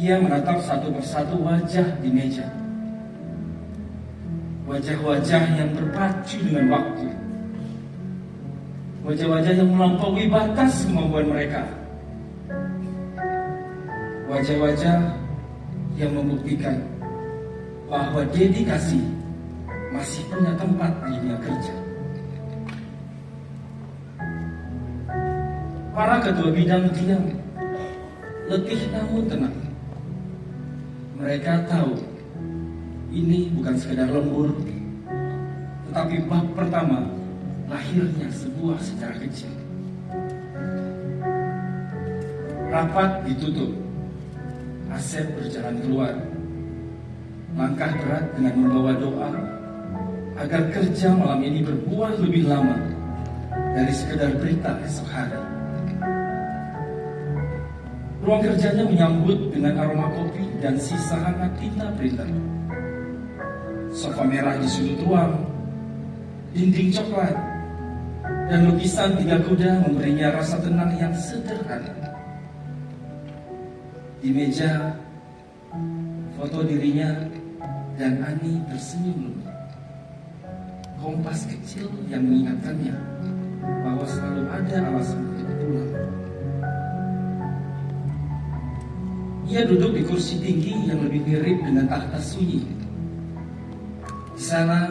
Ia menatap satu persatu wajah di meja. Wajah-wajah yang berpacu dengan waktu. Wajah-wajah yang melampaui batas kemampuan mereka. Wajah-wajah yang membuktikan bahwa dedikasi masih punya tempat di dunia kerja. Para ketua bidang diam, letih namun tenang. Mereka tahu ini bukan sekedar lembur, tetapi bab pertama lahirnya sebuah sejarah kecil. Rapat ditutup. Asep berjalan keluar. Langkah berat dengan membawa doa agar kerja malam ini berbuah lebih lama dari sekedar berita esok hari. Ruang kerjanya menyambut dengan aroma kopi dan sisa hangat tinta printer. Sofa merah di sudut ruang, dinding coklat, dan lukisan 3 kuda memberinya rasa tenang yang sederhana. Di meja, foto dirinya dan Ani tersenyum. Kompas kecil yang mengingatkannya bahwa selalu ada alasan untuk pulang. Ia duduk di kursi tinggi yang lebih mirip dengan tahta sunyi. Di sana,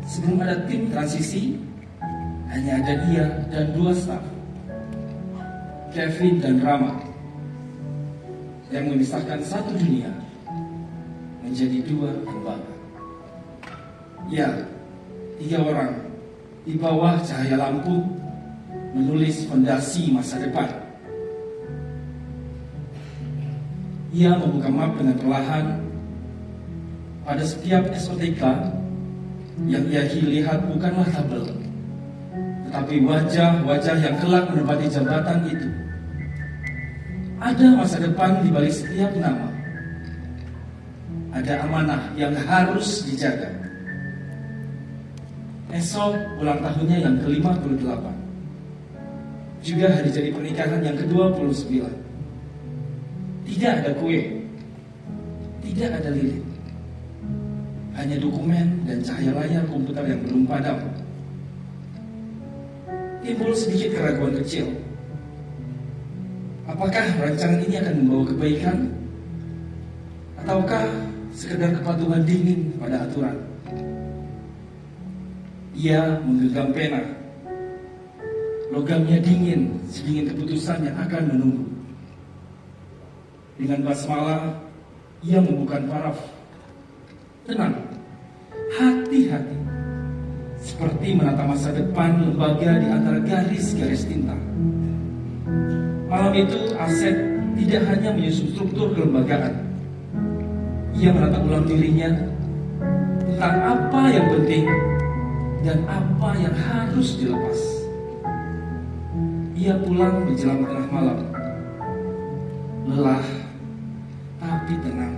sebelum ada tim transisi, hanya ada ia dan 2 staf, Kevin dan Rama, yang memisahkan satu dunia menjadi 2 lembaga. Ya, 3 orang di bawah cahaya lampu menulis fondasi masa depan. Ia membuka map dengan perlahan. Pada setiap SOTK yang ia lihat bukanlah tabel, tetapi wajah-wajah yang kelak menempati jabatan itu. Ada masa depan di balik setiap nama. Ada amanah yang harus dijaga. Esok ulang tahunnya yang ke-58. Juga hari jadi pernikahan yang ke-29. Tidak ada kue. Tidak ada lilin. Hanya dokumen dan cahaya layar komputer yang belum padam. Timbul sedikit keraguan kecil. Apakah rancangan ini akan membawa kebaikan? Ataukah sekedar kepatuhan dingin pada aturan? Ia menggenggam pena. Logamnya dingin, sedingin keputusan yang akan menunggu. Dengan basmalah, ia membuka paraf. Tenang, hati-hati. Seperti menata masa depan lembaga di antara garis-garis tinta. Malam itu Asep tidak hanya menyusun struktur kelembagaan. Ia menata ulang dirinya tentang apa yang penting dan apa yang harus dilepas. Ia pulang menjelang tengah malam. Lelah tapi tenang.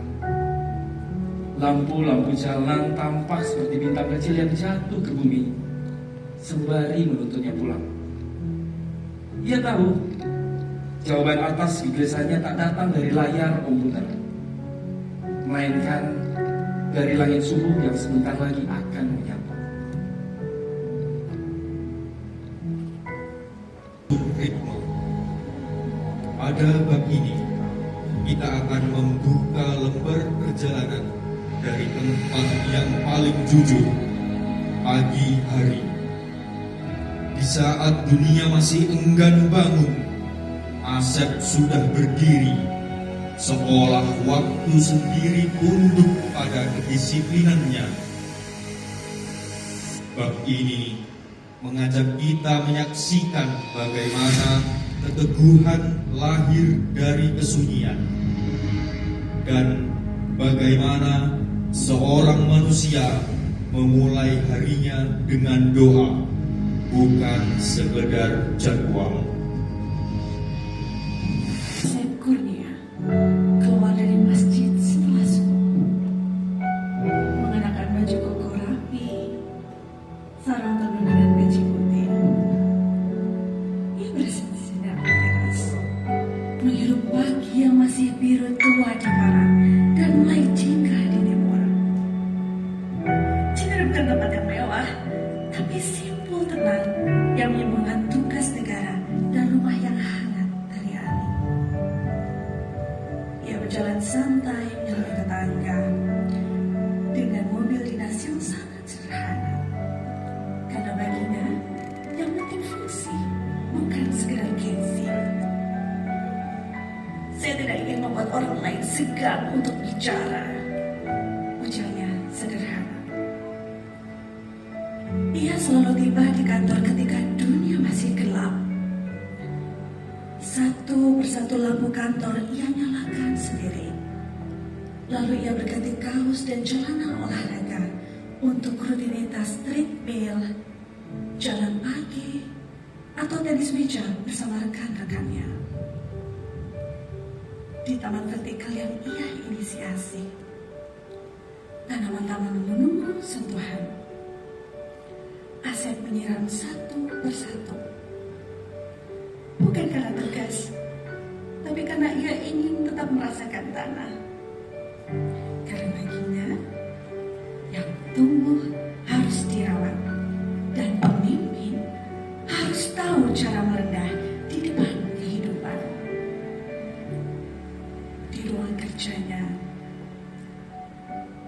Lampu-lampu jalan tampak seperti bintang kecil yang jatuh ke bumi sembari menuntunnya pulang. Ia tahu jawaban atas gagasannya tak datang dari layar komputer, melainkan dari langit subuh yang sebentar lagi akan menyapa. Ritme. Pada bab ini, kita akan membuka lembar perjalanan dari tempat yang paling jujur, pagi hari. Di saat dunia masih enggan bangun, Asep sudah berdiri, seolah waktu sendiri tunduk pada kedisiplinannya. Bab ini mengajak kita menyaksikan bagaimana keteguhan lahir dari kesunyian dan bagaimana seorang manusia memulai harinya dengan doa, bukan sekedar jadwal. Asep Kurnia keluar dari masjid setelah subuh, mengenakan baju koko rapi, sarung tangan dan peci putih. Ia bersenang-senang di teras, menghirup pagi yang masih biru tua Ia berjalan santai menyampai tetangga dengan mobil dinas yang sangat sederhana. Karena baginya yang penting fungsi, bukan sekedar gengsi. Saya tidak ingin membuat orang lain segan untuk bicara. Ujarnya sederhana. Ia selalu tiba di kantor ketika dunia masih gelap. Satu persatu lampu kantor ia nyalakan sendiri. Lalu ia berganti kaos dan celana olahraga untuk rutinitas treadmill, jalan pagi, atau tenis meja bersama rekan-rekannya. Di taman vertikal yang ia inisiasi, tanaman-taman menunggu sentuhan. Asep menyiram satu persatu. Bukan karena tegas, tapi karena ia ingin tetap merasakan tanah. Karena baginya, yang tumbuh harus dirawat. Dan pemimpin harus tahu cara merendah di depan kehidupan. Di ruang kerjanya,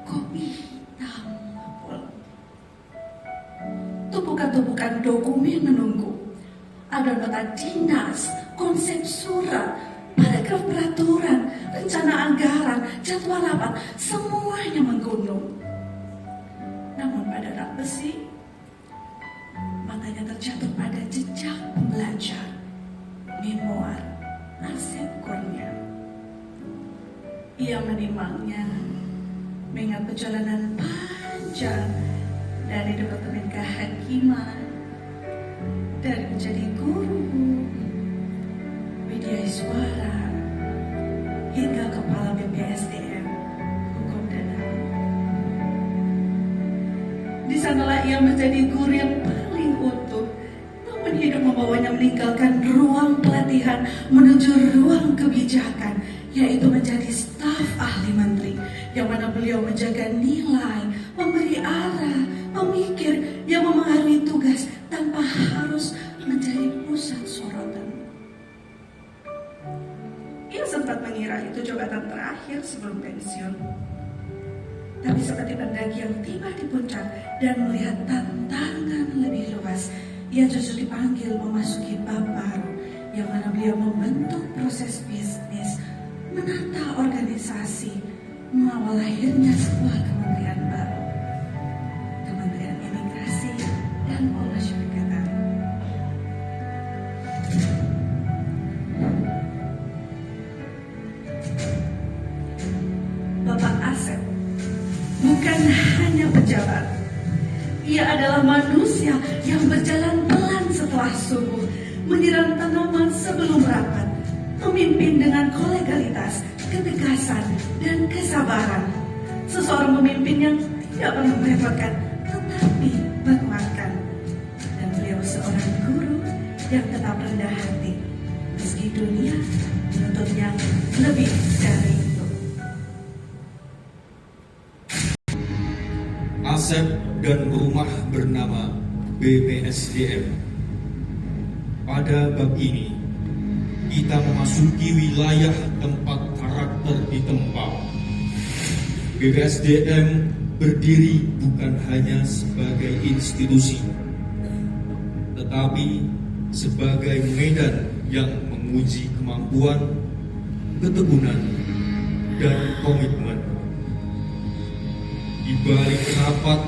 kopi hitam mengepul. Tumpukan-tumpukan dokumen menunggu. Ada nota dinas, konsep surat, paragraf peraturan, rencana anggaran, jadwal rapat, semuanya menggunung. Namun pada rak besi, matanya terjatuh pada jejak pembelajar, memoir Asep Kurnia. Ia menimangnya, mengingat perjalanan panjang dari Departemen Kehakiman, dari menjadi guru, media suara, hingga kepala BPSDM, Hukum dan HAM. Di sanalah ia menjadi guru yang paling utuh, namun hidup membawanya meninggalkan ruang pelatihan menuju ruang kebijakan, yaitu menjadi staf ahli menteri, yang mana beliau menjaga nilai, memberi arah, pemikir yang memengaruhi tugas tanpa harus menjadi pusat sorotan. Ia sempat mengira itu jabatan terakhir sebelum pensiun. Tapi seperti pendaki yang tiba di puncak dan melihat tantangan lebih luas, ia justru dipanggil memasuki bab baru, yang mana beliau membentuk proses bisnis, menata organisasi, mengawal lahirnya sebuah kementerian baru, Kementerian Imigrasi dan Pemasyarakatan. Bapak Asep bukan hanya pejabat, ia adalah manusia yang berjalan pelan setelah subuh, menyiram tanaman sebelum rapat, memimpin dengan kolegalitas, ketegasan, dan kesabaran. Seseorang pemimpin yang tidak pernah merepotkan, tetapi menguatkan. Dan beliau seorang guru yang tetap rendah hati, meski dunia menuntutnya lebih dari itu. Asep dan rumah bernama BPSDM. Pada bab ini, kita memasuki wilayah tempat karakter ditempa. BPSDM berdiri bukan hanya sebagai institusi, tetapi sebagai medan yang menguji kemampuan, ketekunan, dan komitmen. Di balik rapat,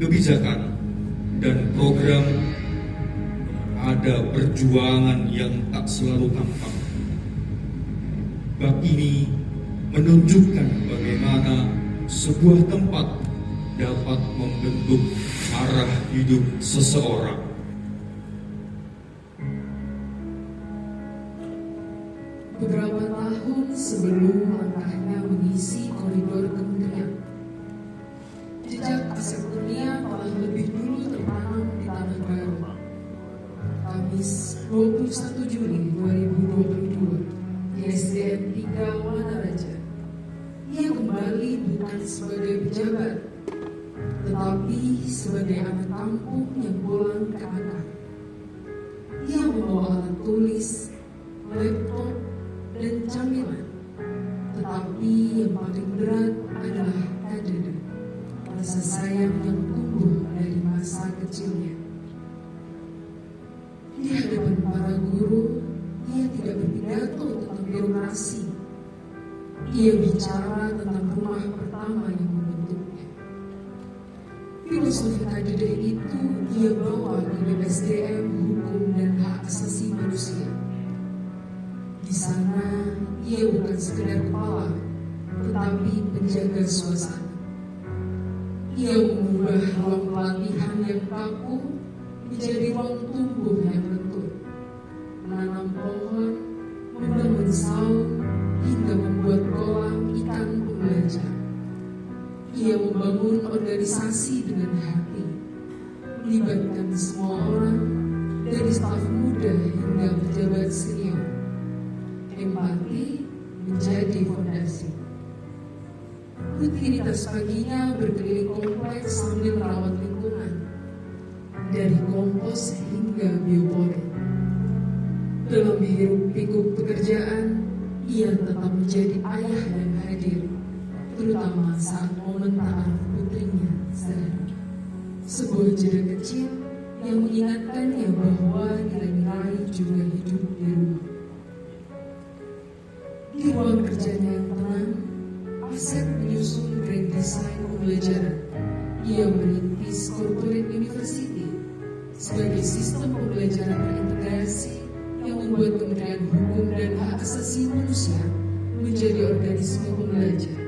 kebijakan, dan program ada perjuangan yang tak selalu tampak. Bab ini menunjukkan bagaimana sebuah tempat dapat membentuk arah hidup seseorang. Beberapa tahun sebelum langkahnya mengisi koridor kementerian, jejak Asep Kurnia telah lebih dulu tertanam di Tanah Baru. Kamis 21 Juli 2022 di SDM 3 Wanaraja, ia kembali bukan sebagai pejabat, tetapi sebagai anak kampung yang pulang ke akar. Ia membawa alat tulis, laptop, dan camilan Tetapi yang paling berat adalah kadeda, rasa sayang yang tumbuh dari masa kecilnya. Di hadapan para guru, ia tidak berpidato tentang birokrasi. Ia bicara tentang rumah pertama yang membentuknya. Filosofi kadeda itu ia bawa ke BPSDM Hukum dan Hak Asasi Manusia. Di sana, ia bukan sekedar kepala, tetapi penjaga suasana. Ia mengubah ruang pelatihan yang kaku menjadi ruang tumbuh yang lentur, menanam pohon, membangun saung, hingga membuat kolam ikan pembelajar. Ia membangun organisasi dengan hati, melibatkan semua orang, dari staf muda hingga pejabat senior. Empati menjadi fondasi. Rutinitas paginya berkeliling kompleks sambil merawat lingkungan, dari kompos hingga biopori. Dalam hiruk pikuk pekerjaan, ia tetap menjadi ayah yang hadir, terutama saat momen ta'aruf putrinya Zahra. Sebuah jeda kecil yang mengingatkannya bahwa nilai-nilai juga hidup di rumah. Di ruang kerjanya yang tenang, Asep menyusun grand design pembelajaran. Ia merintis Corporate University sebagai sistem pembelajaran terintegrasi yang membuat Kementerian Hukum dan Hak Asasi Manusia menjadi organisme pembelajar.